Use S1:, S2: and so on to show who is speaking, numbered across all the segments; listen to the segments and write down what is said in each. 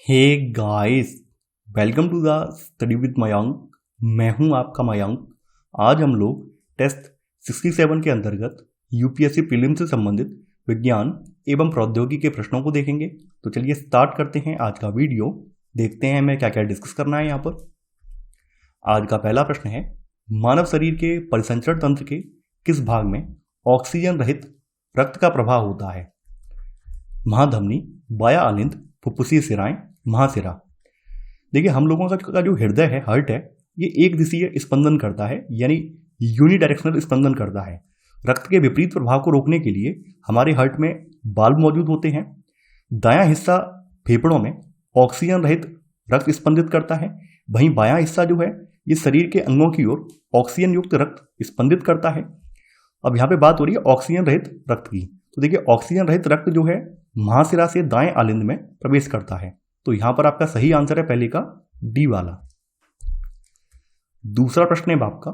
S1: Hey guys, welcome to the study with Mayank. मैं हूं आपका मयंक। आज हम लोग टेस्ट 67 के अंतर्गत यूपीएससी प्रीलिम से संबंधित विज्ञान एवं प्रौद्योगिकी के प्रश्नों को देखेंगे। तो चलिए स्टार्ट करते हैं आज का वीडियो। देखते हैं हमें क्या क्या डिस्कस करना है यहाँ पर। आज का पहला प्रश्न है, मानव शरीर के परिसंचरण तंत्र के किस भाग में ऑक्सीजन रहित रक्त का प्रवाह होता है? महाधमनी, वाया अलिंद, फुफ्फुसीय सिराएं, महासिरा। देखिए, हम लोगों का जो हृदय है, हार्ट है, ये एक दिशीय स्पंदन करता है, यानी यूनिडायरेक्शनल स्पंदन करता है। रक्त के विपरीत प्रभाव को रोकने के लिए हमारे हार्ट में वाल्व मौजूद होते हैं। दायां हिस्सा फेफड़ों में ऑक्सीजन रहित रक्त स्पंदित करता है, वहीं बायां हिस्सा जो है ये शरीर के अंगों की ओर ऑक्सीजन युक्त रक्त स्पंदित करता है। अब यहाँ पे बात हो रही है ऑक्सीजन रहित रक्त की। तो देखिए, ऑक्सीजन रहित रक्त जो है महाशिरा से दाएं आलिंद में प्रवेश करता है। तो यहां पर आपका सही आंसर है पहले का डी वाला। दूसरा प्रश्न है आपका,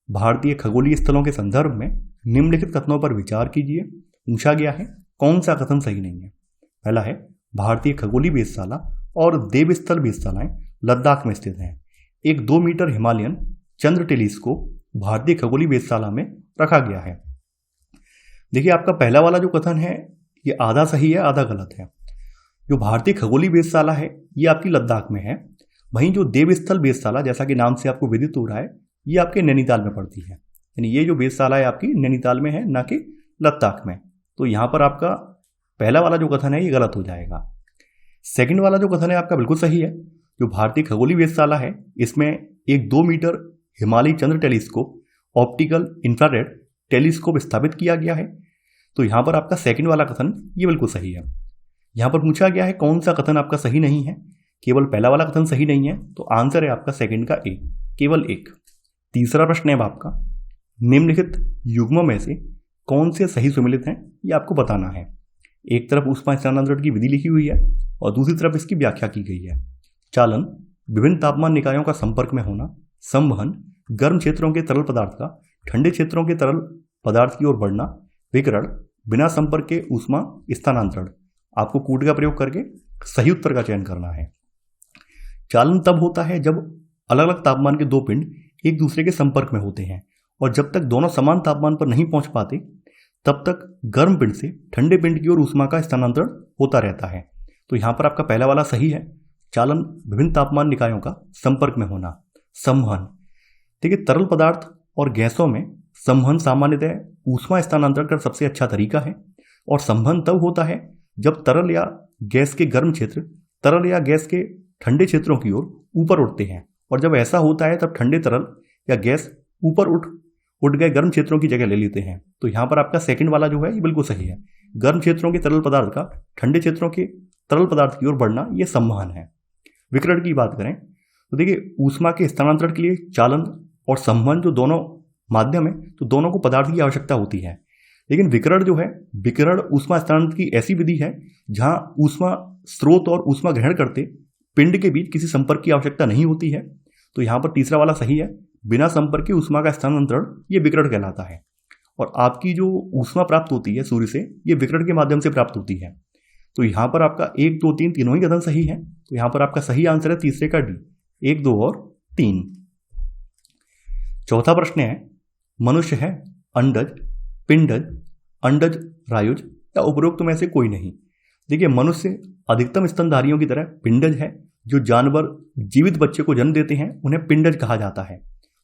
S1: भारतीय खगोलीय स्थलों के संदर्भ में निम्नलिखित कथनों पर विचार कीजिए। पूछा गया है कौन सा कथन सही नहीं है। पहला है, भारतीय खगोलीय वेधशाला और देवस्थल वेधशालाएं लद्दाख में स्थित हैं। एक 2 मीटर हिमालयन चंद्र टेलीस्कोप भारतीय खगोलीय वेधशाला में रखा गया है। देखिए, आपका पहला वाला जो कथन है ये आधा सही है, आधा गलत है। जो भारतीय खगोलीय वेधशाला है ये आपकी लद्दाख में है। वहीं जो देवस्थल वेधशाला, जैसा कि नाम से आपको विदित हो रहा है, ये आपके नैनीताल में पड़ती है। यानी ये जो वेधशाला है आपकी नैनीताल में है, ना कि लद्दाख में। तो यहाँ पर आपका पहला वाला जो कथन है ये गलत हो जाएगा। सेकंड वाला जो कथन है आपका बिल्कुल सही है। जो भारतीय खगोलीय वेधशाला है इसमें एक 2 मीटर हिमालयी चंद्र टेलीस्कोप ऑप्टिकल इंफ्रारेड टेलीस्कोप स्थापित किया गया है। तो यहाँ पर आपका सेकंड वाला कथन ये बिल्कुल सही है। यहाँ पर पूछा गया है कौन सा कथन आपका सही नहीं है। केवल पहला वाला कथन सही नहीं है, तो आंसर है आपका सेकंड का ए, केवल एक। तीसरा प्रश्न है आपका, निम्नलिखित युग्मों में से कौन से सही सुमेलित हैं ये आपको बताना है। एक तरफ ऊष्मा स्थानांतरण की विधि लिखी हुई है और दूसरी तरफ इसकी व्याख्या की गई है। चालन, विभिन्न तापमान निकायों का संपर्क में होना, संवहन, गर्म क्षेत्रों के तरल पदार्थ का ठंडे क्षेत्रों के तरल पदार्थ की ओर बढ़ना, विकिरण, बिना संपर्क के ऊष्मा स्थानांतरण। आपको कूट का प्रयोग करके सही उत्तर का चयन करना है। चालन तब होता है जब अलग अलग तापमान के 2 पिंड एक दूसरे के संपर्क में होते हैं, और जब तक दोनों समान तापमान पर नहीं पहुंच पाते तब तक गर्म पिंड से ठंडे पिंड की ओर ऊष्मा का स्थानांतरण होता रहता है। तो यहां पर आपका पहला वाला सही है। चालन विभिन्न तापमान निकायों का संपर्क में होना। संवहन, देखिए, तरल पदार्थ और गैसों में संवहन सामान्यतः ऊष्मा स्थानांतरण का सबसे अच्छा तरीका है। और संवहन तब होता है जब तरल या गैस के गर्म क्षेत्र तरल या गैस के ठंडे क्षेत्रों की ओर ऊपर उठते हैं, और जब ऐसा होता है तब ठंडे तरल या गैस ऊपर उठ गए गर्म क्षेत्रों की जगह ले लेते हैं। तो यहाँ पर आपका सेकंड वाला जो है ये बिल्कुल सही है। गर्म क्षेत्रों के तरल पदार्थ का ठंडे क्षेत्रों के तरल पदार्थ की ओर बढ़ना, ये संवहन है। विकिरण की बात करें तो देखिए, ऊष्मा के स्थानांतरण के लिए चालन और संवहन जो दोनों माध्यम है, तो दोनों को पदार्थ की आवश्यकता होती है। लेकिन विकिरण जो है, विकिरण ऊष्मा स्थानांतरण की ऐसी विधि है जहां ऊष्मा स्रोत और ऊष्मा ग्रहण करते पिंड के बीच किसी संपर्क की आवश्यकता नहीं होती है। तो यहां पर तीसरा वाला सही है। बिना संपर्क के ऊष्मा का स्थानांतरण ये विकिरण कहलाता है। और आपकी जो ऊष्मा प्राप्त होती है सूर्य से, ये विकिरण के माध्यम से प्राप्त होती है। तो यहां पर आपका 1, 2, 3 तीनों ही कथन सही है। तो यहां पर आपका सही आंसर है तीसरे का डी, 1, 2 और 3। चौथा प्रश्न है, मनुष्य है अंडज, पिंडज, अंडज रायुज या उपरोक्त में से कोई नहीं। देखिए, मनुष्य अधिकतम स्तनधारियों की तरह पिंडज है। जो जानवर जीवित बच्चे को जन्म देते हैं उन्हें पिंडज कहा जाता है।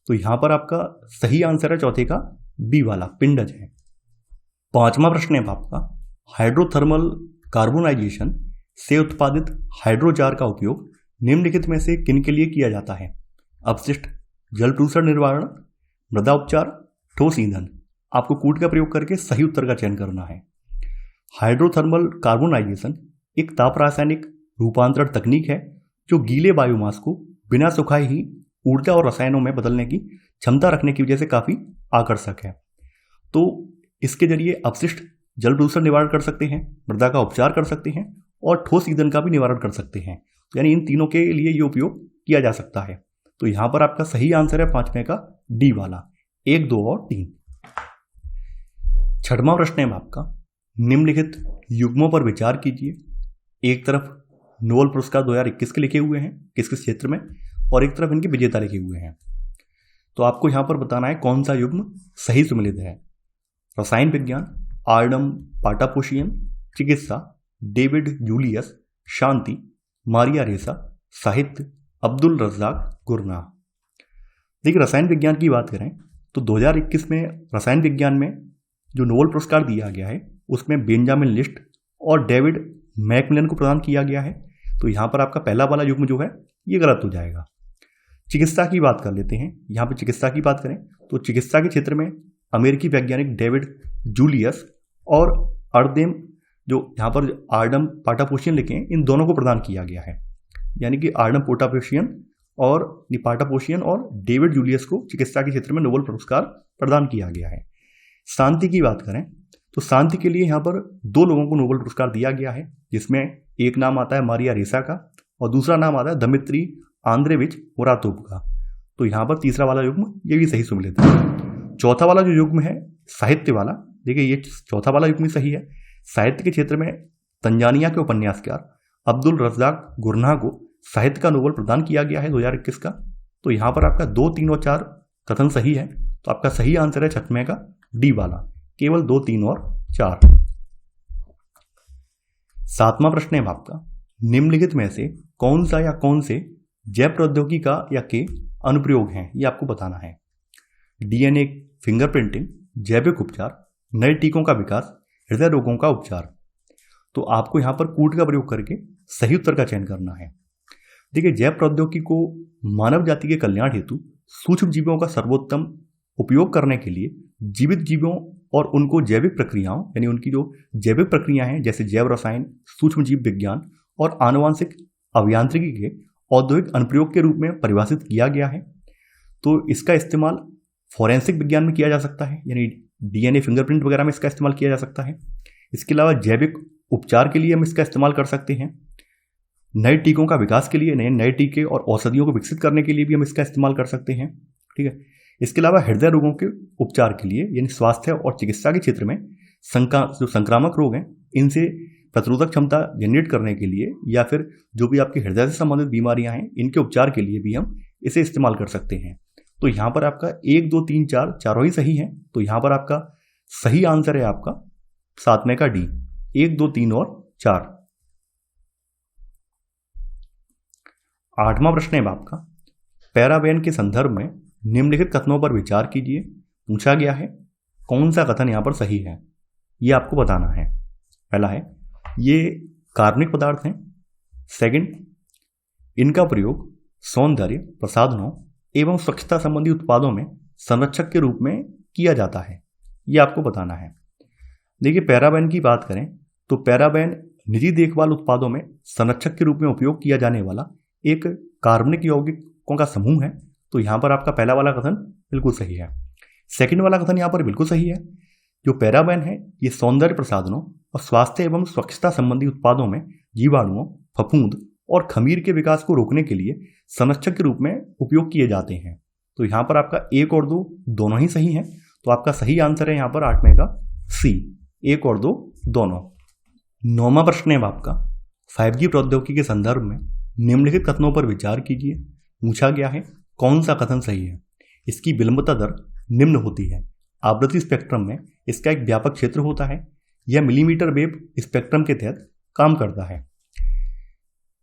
S1: तो यहां पर आपका सही आंसर है चौथे का बी वाला, पिंडज है। पांचवा प्रश्न है आपका, हाइड्रोथर्मल कार्बोनाइजेशन से उत्पादित हाइड्रोजार का उपयोग निम्नलिखित में से किन के लिए किया जाता है? अपशिष्ट, जल प्रदूषण निवारण, मृदा उपचार, ठोस ईंधन। आपको कूट का प्रयोग करके सही उत्तर का चयन करना है। हाइड्रोथर्मल कार्बोनाइजेशन एक ताप रासायनिक रूपांतरण तकनीक है जो गीले बायोमास को बिना सुखाए ही ऊर्जा और रसायनों में बदलने की क्षमता रखने की वजह से काफी आकर्षक है। तो इसके जरिए अपशिष्ट जल प्रदूषण निवारण कर सकते हैं, मृदा का उपचार कर सकते हैं और ठोस ईंधन का भी निवारण कर सकते हैं। यानी इन तीनों के लिए ये उपयोग किया जा सकता है। तो यहां पर आपका सही आंसर है पांचवें का डी वाला, 1, 2 और 3। छठवां प्रश्न है आपका, निम्नलिखित युग्मों पर विचार कीजिए। एक तरफ नोबेल पुरस्कार 2021 के लिखे हुए हैं, किस किस क्षेत्र में, और एक तरफ इनके विजेता लिखे हुए हैं। तो आपको यहाँ पर बताना है कौन सा युग्म सही सम्मिलित है। रसायन विज्ञान आर्डम पाटापोशियन, चिकित्सा डेविड जूलियस, शांति मारिया रेसा, साहित्य अब्दुल रज्जाक गुरनाह। देखिए रसायन विज्ञान की बात करें तो 2021 में रसायन विज्ञान में जो नोबेल पुरस्कार दिया गया है उसमें बेंजामिन लिस्ट और डेविड मैकमिलन को प्रदान किया गया है। तो यहाँ पर आपका पहला वाला युग्म जो है ये गलत हो जाएगा। चिकित्सा की बात कर लेते हैं। यहाँ पर चिकित्सा की बात करें तो चिकित्सा के क्षेत्र में अमेरिकी वैज्ञानिक डेविड जूलियस और अर्देम जो यहाँ पर आर्डम पाटापोशियन लिखे हैं, इन दोनों को प्रदान किया गया है। यानी कि आर्डम पाटापोशियन और डेविड जूलियस को चिकित्सा के क्षेत्र में नोबेल पुरस्कार प्रदान किया गया है। शांति की बात करें तो शांति के लिए यहाँ पर 2 लोगों को नोबेल पुरस्कार दिया गया है, जिसमें एक नाम आता है मारिया रेसा का और दूसरा नाम आता है दमित्री आंद्रेविच मुरातोव का। तो यहाँ पर तीसरा वाला युग्म ये भी सही सम्मिलित है। चौथा वाला जो युग्म है साहित्य वाला, देखिए ये चौथा वाला युग्म सही है। साहित्य के क्षेत्र में तंजानिया के उपन्यासकार अब्दुल रज्जाक गुरनाह को साहित्य का नोबेल प्रदान किया गया है 2021 का। तो यहाँ पर आपका 2, 3 और 4 कथन सही है। तो आपका सही आंसर है छठवें का डी वाला, केवल 2, 3 और 4। 7वां प्रश्न है आपका, निम्नलिखित में से कौन सा या कौन से जैव प्रौद्योगिकी का या के अनुप्रयोग हैं, ये आपको बताना है। डीएनए फिंगरप्रिंटिंग, जैविक उपचार, नए टीकों का विकास, हृदय रोगों का उपचार। तो आपको यहाँ पर कूट का प्रयोग करके सही उत्तर का चयन करना है। देखिए जैव प्रौद्योगिकी को मानव जाति के कल्याण हेतु सूक्ष्म जीवों का सर्वोत्तम उपयोग करने के लिए जीवित जीवों और उनको जैविक प्रक्रियाओं यानी उनकी जो जैविक प्रक्रिया हैं जैसे जैव रसायन, सूक्ष्म जीव विज्ञान और आनुवांशिक अभियांत्रिकी के औद्योगिक अनुप्रयोग के रूप में परिभाषित किया गया है। तो इसका इस्तेमाल फॉरेंसिक विज्ञान में किया जा सकता है, यानी डीएनए फिंगरप्रिंट वगैरह में इसका इस्तेमाल किया जा सकता है। इसके अलावा जैविक उपचार के लिए हम इसका इस्तेमाल कर सकते हैं। नए टीकों का विकास के लिए, नए टीके और औषधियों को विकसित करने के लिए भी हम इसका इस्तेमाल कर सकते हैं। ठीक है। इसके अलावा हृदय रोगों के उपचार के लिए यानी स्वास्थ्य और चिकित्सा के क्षेत्र में जो संक्रामक रोग हैं इनसे प्रतिरोधक क्षमता जनरेट करने के लिए या फिर जो भी आपकी हृदय से संबंधित बीमारियां हैं इनके उपचार के लिए भी हम इसे इस्तेमाल कर सकते हैं। तो यहाँ पर आपका 1, 2, 3, 4 चारों ही सही है। तो यहाँ पर आपका सही आंसर है आपका 7वें का डी, 1, 2, 3 और 4। 8वां प्रश्न है आपका, पैराबेन के संदर्भ में निम्नलिखित कथनों पर विचार कीजिए। पूछा गया है कौन सा कथन यहाँ पर सही है, ये आपको बताना है। पहला है ये कार्बनिक पदार्थ हैं। सेकंड, इनका प्रयोग सौंदर्य प्रसाधनों एवं स्वच्छता संबंधी उत्पादों में संरक्षक के रूप में किया जाता है, ये आपको बताना है। देखिए पैराबेन की बात करें तो पैराबेन निजी देखभाल उत्पादों में संरक्षक के रूप में उपयोग किया जाने वाला एक कार्बनिक यौगिकों का समूह है। तो यहाँ पर आपका पहला वाला कथन बिल्कुल सही है। सेकंड वाला कथन यहाँ पर बिल्कुल सही है। जो पैराबेन है ये सौंदर्य प्रसाधनों और स्वास्थ्य एवं स्वच्छता संबंधी उत्पादों में जीवाणुओं, फफूंद और खमीर के विकास को रोकने के लिए संरक्षक के रूप में उपयोग किए जाते हैं। तो यहाँ पर आपका 1 और 2 दोनों ही सही हैं। तो आपका सही आंसर है यहाँ पर 8वें का सी, 1 और 2 दोनों। 9वां प्रश्न है आपका, 5G प्रौद्योगिकी के संदर्भ में निम्नलिखित कथनों पर विचार कीजिए। पूछा गया है कौन सा कथन सही है। इसकी विलंबता दर निम्न होती है। आवृत्ति स्पेक्ट्रम में इसका एक व्यापक क्षेत्र होता है। यह मिलीमीटर वेव स्पेक्ट्रम के तहत काम करता है।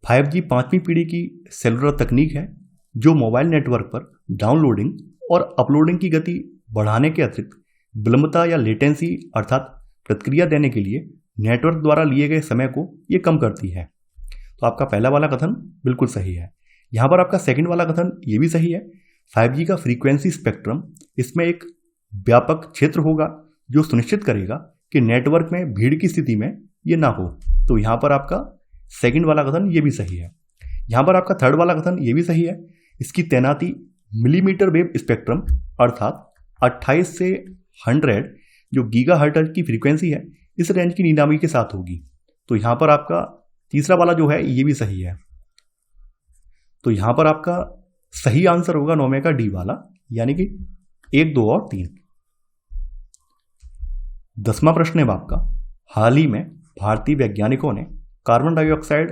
S1: 5G 5वीं पीढ़ी की सेलुलर तकनीक है जो मोबाइल नेटवर्क पर डाउनलोडिंग और अपलोडिंग की गति बढ़ाने के अतिरिक्त विलंबता या लेटेंसी अर्थात प्रतिक्रिया देने के लिए नेटवर्क द्वारा लिए गए समय को ये कम करती है। तो आपका पहला वाला कथन बिल्कुल सही है। यहाँ पर आपका सेकंड वाला कथन ये भी सही है। 5G का फ्रीक्वेंसी स्पेक्ट्रम इसमें एक व्यापक क्षेत्र होगा जो सुनिश्चित करेगा कि नेटवर्क में भीड़ की स्थिति में ये ना हो। तो यहाँ पर आपका सेकंड वाला कथन ये भी सही है। यहाँ पर आपका थर्ड वाला कथन ये भी सही है। इसकी तैनाती मिलीमीटर वेव स्पेक्ट्रम अर्थात 28 से 100 जो गीगाहर्ट्ज की फ्रीक्वेंसी है इस रेंज की नीलामी के साथ होगी। तो यहाँ पर आपका तीसरा वाला जो है ये भी सही है। तो यहाँ पर आपका सही आंसर होगा 9वें का डी वाला, यानी कि 1, 2 और 3। 10वां प्रश्न है आपका, हाल ही में भारतीय वैज्ञानिकों ने कार्बन डाइऑक्साइड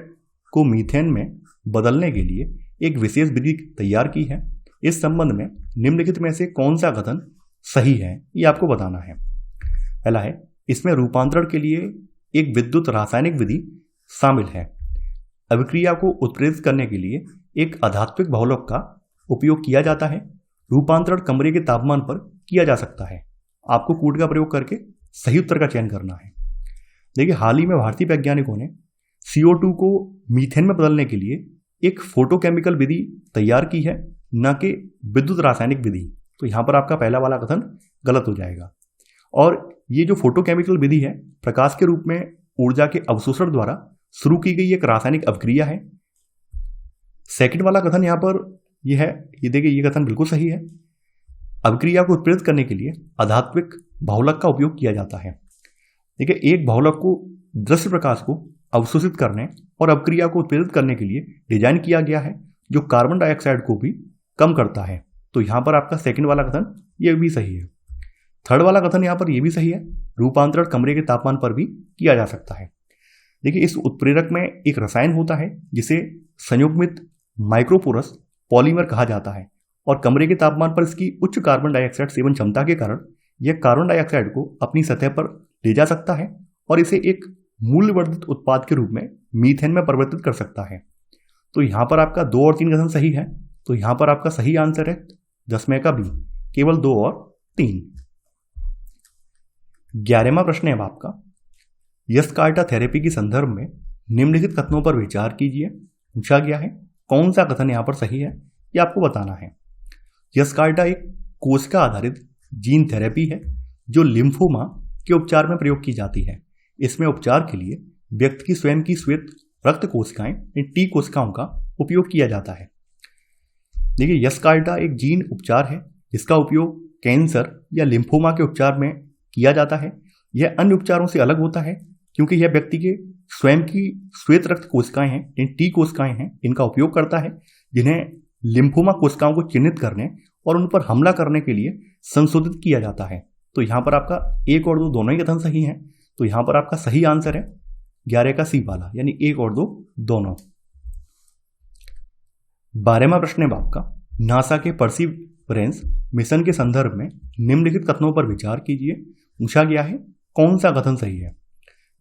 S1: को मीथेन में बदलने के लिए एक विशेष विधि तैयार की है। इस संबंध में निम्नलिखित में से कौन सा कथन सही है, ये आपको बताना है। पहला है, इसमें रूपांतरण के लिए एक विद्युत रासायनिक विधि शामिल है। अभिक्रिया को उत्प्रेरित करने के लिए एक अधात्विक बहुलक का उपयोग किया जाता है। रूपांतरण कमरे के तापमान पर किया जा सकता है। आपको कूट का प्रयोग करके सही उत्तर का चयन करना है। देखिए, हाल ही में भारतीय वैज्ञानिकों ने CO2 को मीथेन में बदलने के लिए एक फोटोकेमिकल विधि तैयार की है, न कि विद्युत रासायनिक विधि। तो यहां पर आपका पहला वाला कथन गलत हो जाएगा। और ये जो फोटोकेमिकल विधि है, प्रकाश के रूप में ऊर्जा के अवशोषण द्वारा शुरू की गई एक रासायनिक अभिक्रिया है। सेकंड वाला कथन यहां पर यह है, ये देखिए, ये कथन बिल्कुल सही है। अभिक्रिया को उत्प्रेरित करने के लिए अधात्विक बहुलक का उपयोग किया जाता है। देखिए, एक बहुलक को दृश्य प्रकाश को अवशोषित करने और अभिक्रिया को उत्प्रेरित करने के लिए डिजाइन किया गया है, जो कार्बन डाइऑक्साइड को भी कम करता है। तो यहां पर आपका सेकंड वाला कथन ये भी सही है। थर्ड वाला कथन यहां पर यह भी सही है, रूपांतरण कमरे के तापमान पर भी किया जा सकता है। देखिए, इस उत्प्रेरक में एक रसायन होता है जिसे संयुग्मित माइक्रोपोरस पॉलीमर कहा जाता है, और कमरे के तापमान पर इसकी उच्च कार्बन डाइऑक्साइड सेवन क्षमता के कारण यह कार्बन डाइऑक्साइड को अपनी सतह पर ले जा सकता है और इसे एक मूल्यवर्धित उत्पाद के रूप में मीथेन में परिवर्तित कर सकता है। तो यहां पर आपका 2 और 3 कथन सही है। तो यहां पर आपका सही आंसर है 10 का बी, केवल 2 और 3। 11वां प्रश्न है आपका, यस्कार्टा थेरेपी के संदर्भ में निम्नलिखित कथनों पर विचार कीजिए। पूछा गया है कौन सा कथन यहां पर सही है, यह आपको बताना है। यस्कार्टा एक कोशिका आधारित जीन थेरेपी है जो लिम्फोमा के उपचार में प्रयोग की जाती है। इसमें उपचार के लिए व्यक्ति की स्वयं की श्वेत रक्त कोशिकाएं टी कोशिकाओं का उपयोग किया जाता है। देखिए, यस्कार्टा एक जीन उपचार है जिसका उपयोग कैंसर या लिम्फोमा के उपचार में किया जाता है। यह अन्य उपचारों से अलग होता है क्योंकि यह व्यक्ति के स्वयं की श्वेत रक्त कोशिकाएं हैं, टी कोशिकाएं हैं, इनका उपयोग करता है, जिन्हें लिम्फोमा कोशिकाओं को चिन्हित करने और उन पर हमला करने के लिए संशोधित किया जाता है। तो यहां पर आपका 1 और 2 दोनों ही कथन सही हैं। तो यहां पर आपका सही आंसर है 11 का सी वाला, यानी 1 और 2 दोनों। 12वां प्रश्न है आपका, नासा के परसिवरेंस मिशन के संदर्भ में निम्नलिखित कथनों पर विचार कीजिए। पूछा गया है कौन सा कथन सही है।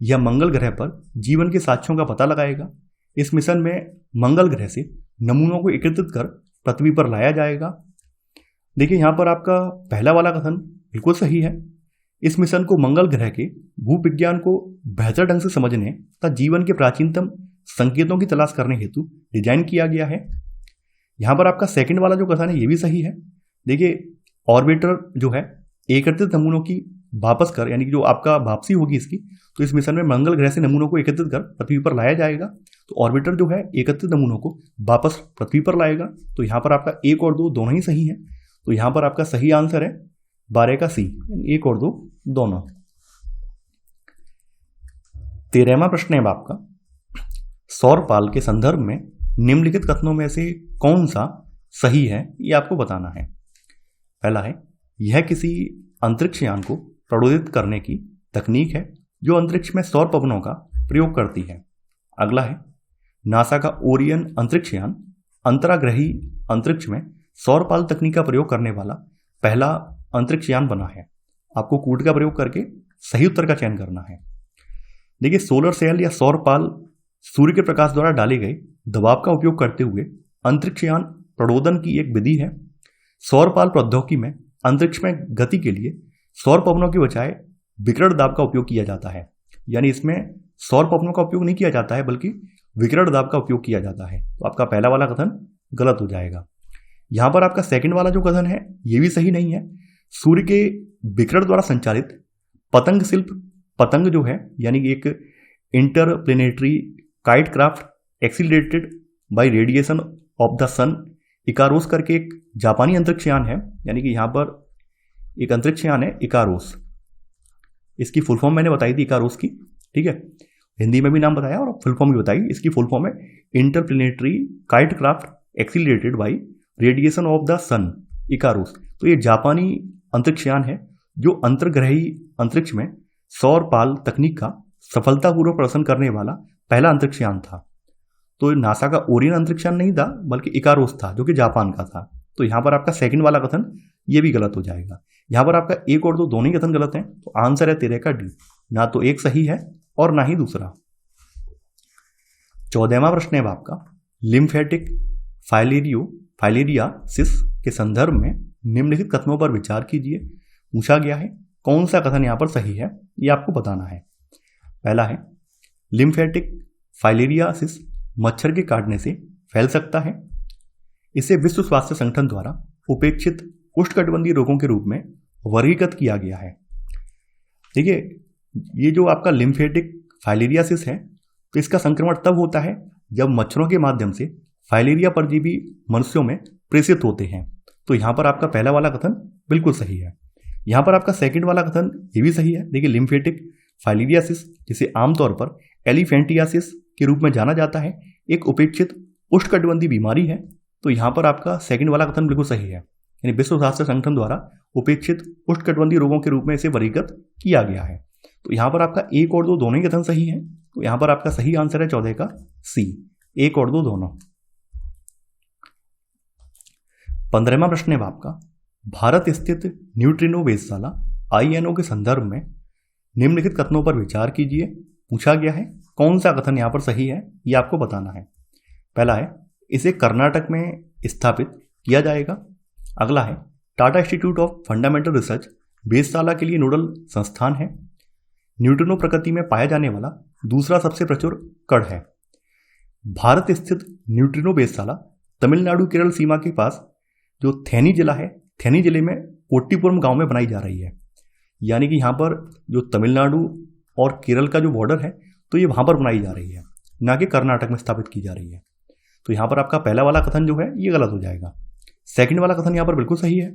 S1: यह मंगल ग्रह पर जीवन के साक्ष्यों का पता लगाएगा। इस मिशन में मंगल ग्रह से नमूनों को एकत्रित कर पृथ्वी पर लाया जाएगा। देखिए, यहां पर आपका पहला वाला कथन बिल्कुल सही है। इस मिशन को मंगल ग्रह के भूविज्ञान को बेहतर ढंग से समझने तथा जीवन के प्राचीनतम संकेतों की तलाश करने हेतु डिजाइन किया गया है। यहां पर आपका सेकंड वाला जो कथन है ये भी सही है। देखिए, ऑर्बिटर जो है एकत्रित नमूनों की वापस कर, यानी कि जो आपका वापसी होगी इसकी, तो इस मिशन में मंगल ग्रह से नमूनों को एकत्रित कर पृथ्वी पर लाया जाएगा। तो ऑर्बिटर जो है एकत्रित नमूनों को वापस पृथ्वी पर लाएगा। तो यहां पर आपका 1 और 2 दोनों ही सही है। तो यहां पर आपका सही आंसर है 12 का सी, 1 और 2 दोनों। 13वां प्रश्न है आपका, सौरपाल के संदर्भ में निम्नलिखित कथनों में से कौन सा सही है, ये आपको बताना है। पहला है, यह किसी अंतरिक्ष यान को प्रणोदित करने की तकनीक है जो अंतरिक्ष में सौर पवनों का प्रयोग करती है। अगला है, नासा का ओरियन अंतरिक्ष यान अंतराग्रही अंतरिक्ष में सौरपाल तकनीक का प्रयोग करने वाला पहला अंतरिक्ष यान बना है। आपको कूट का प्रयोग करके सही उत्तर का चयन करना है। देखिए, सोलर सेल या सौरपाल सूर्य के प्रकाश द्वारा डाले गए दबाव का उपयोग करते हुए अंतरिक्ष यान प्रणोदन की एक विधि है। सौरपाल प्रौद्योगिकी में अंतरिक्ष में गति के लिए सौर पवनों के बजाय विकिरण दाब का उपयोग किया जाता है। यानी इसमें सौर पवनों का उपयोग नहीं किया जाता है बल्कि विकिरण दाब का उपयोग किया जाता है। तो आपका पहला वाला कथन गलत हो जाएगा। यहां पर आपका सेकंड वाला जो कथन है यह भी सही नहीं है। सूर्य के विकिरण द्वारा संचालित पतंग शिल्प पतंग जो है, यानी कि एक interplanetary kite craft accelerated by radiation of the sun IKAROS करके एक जापानी अंतरिक्ष यान है। यानी कि यहां पर एक अंतरिक्ष यान है इकारोस। इसकी फुल फॉर्म मैंने बताई थी इकारोस की, ठीक है, हिंदी में भी नाम बताया और फुल फॉर्म भी बताई। इसकी फुल फॉर्म है interplanetary kite craft accelerated by radiation of the sun IKAROS. तो ये जापानी अंतरिक्ष यान है जो अंतर्ग्रही अंतरिक्ष में सौर पाल तकनीक का सफलतापूर्वक प्रदर्शन करने वाला पहला अंतरिक्ष यान था। तो नासा का ओरियन अंतरिक्ष यान नहीं था बल्कि इकारोस था जो कि जापान का था। तो यहाँ पर आपका सेकंड वाला कथन ये भी गलत हो जाएगा। यहाँ पर आपका एक और दो दोनों ही कथन गलत हैं, तो आंसर है 13 का डी। ना तो एक सही है और ना ही दूसरा। 14वां प्रश्न है आपका, लिम्फेटिक फाइलेरियासिस के संदर्भ में निम्नलिखित कथनों पर विचार कीजिए। पूछा गया है कौन सा कथन यहाँ पर सही है, ये आपको बताना है। पहला है, लिम्फेटिक फाइलेरियासिस मच्छर के काटने से फैल सकता है। इसे विश्व स्वास्थ्य संगठन द्वारा उपेक्षित उष्णकटिबंधीय रोगों के रूप में वर्गीकृत किया गया है। देखिए, ये जो आपका लिम्फेटिक फाइलेरियासिस है, तो इसका संक्रमण तब होता है जब मच्छरों के माध्यम से फाइलेरिया परजीवी मनुष्यों में प्रेषित होते हैं। तो यहाँ पर आपका पहला वाला कथन बिल्कुल सही है। यहाँ पर आपका सेकंड वाला कथन ये भी सही है। देखिए, लिम्फेटिक फाइलेरियासिस जिसे आमतौर पर एलिफेंटियासिस के रूप में जाना जाता है, एक उपेक्षित उष्णकटिबंधीय बीमारी है। तो यहाँ पर आपका सेकंड वाला कथन बिल्कुल सही है, यानी विश्व स्वास्थ्य संगठन द्वारा उपेक्षित उष्णकटिबंधीय रोगों के रूप में इसे वर्गीकृत किया गया है। तो यहाँ पर आपका एक और दो दोनों ही कथन सही है। तो यहाँ पर आपका सही आंसर है 14 का सी, एक और दो दोनों। 15वां प्रश्न है आपका, भारत स्थित न्यूट्रिनो वेधशाला INO के संदर्भ में निम्नलिखित कथनों पर विचार कीजिए। पूछा गया है कौन सा कथन यहाँ पर सही है, ये आपको बताना है। पहला है, इसे कर्नाटक में स्थापित किया जाएगा। अगला है, Tata institute of fundamental research वेधशाला के लिए नोडल संस्थान है। न्यूट्रिनो प्रकृति में पाया जाने वाला दूसरा सबसे प्रचुर कण है। भारत स्थित न्यूट्रिनो वेधशाला तमिलनाडु केरल सीमा के पास जो थेनी जिला है, थेनी जिले में पोट्टीपुरम गांव में बनाई जा रही है। यानी कि यहाँ पर जो तमिलनाडु और केरल का जो बॉर्डर है, तो ये वहाँ पर बनाई जा रही है, ना कि कर्नाटक में स्थापित की जा रही है। तो यहाँ पर आपका पहला वाला कथन जो है ये गलत हो जाएगा। सेकंड वाला कथन यहाँ पर बिल्कुल सही है।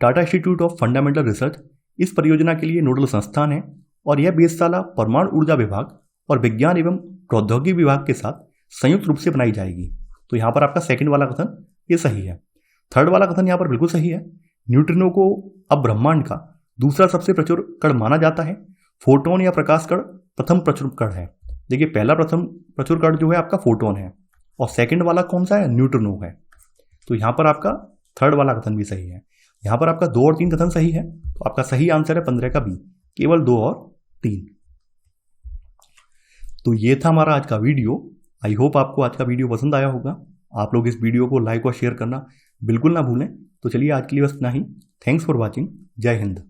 S1: Tata institute of fundamental research इस परियोजना के लिए नोडल संस्थान है और यह वेधशाला परमाणु ऊर्जा विभाग और विज्ञान एवं प्रौद्योगिकी विभाग के साथ संयुक्त रूप से बनाई जाएगी। तो यहाँ पर आपका सेकंड वाला कथन ये सही है। थर्ड वाला कथन यहाँ पर बिल्कुल सही है। न्यूट्रिनो को अब ब्रह्मांड का दूसरा सबसे प्रचुर कण माना जाता है। फोटोन या प्रकाश कण प्रथम प्रचुर कण है। देखिए, पहला प्रथम प्रचुर कण जो है आपका फोटोन है और सेकंड वाला कौन सा है, न्यूट्रिनो है। तो यहाँ पर आपका थर्ड वाला कथन भी सही है। यहाँ पर आपका 2 और 3 कथन सही है। तो आपका सही आंसर है 15 का बी, केवल 2 और 3। तो ये था हमारा आज का वीडियो। आई होप आपको आज का वीडियो पसंद आया होगा। आप लोग इस वीडियो को लाइक और शेयर करना बिल्कुल ना भूलें। तो चलिए आज के लिए बस इतना ही। Thanks for watching. जय हिंद।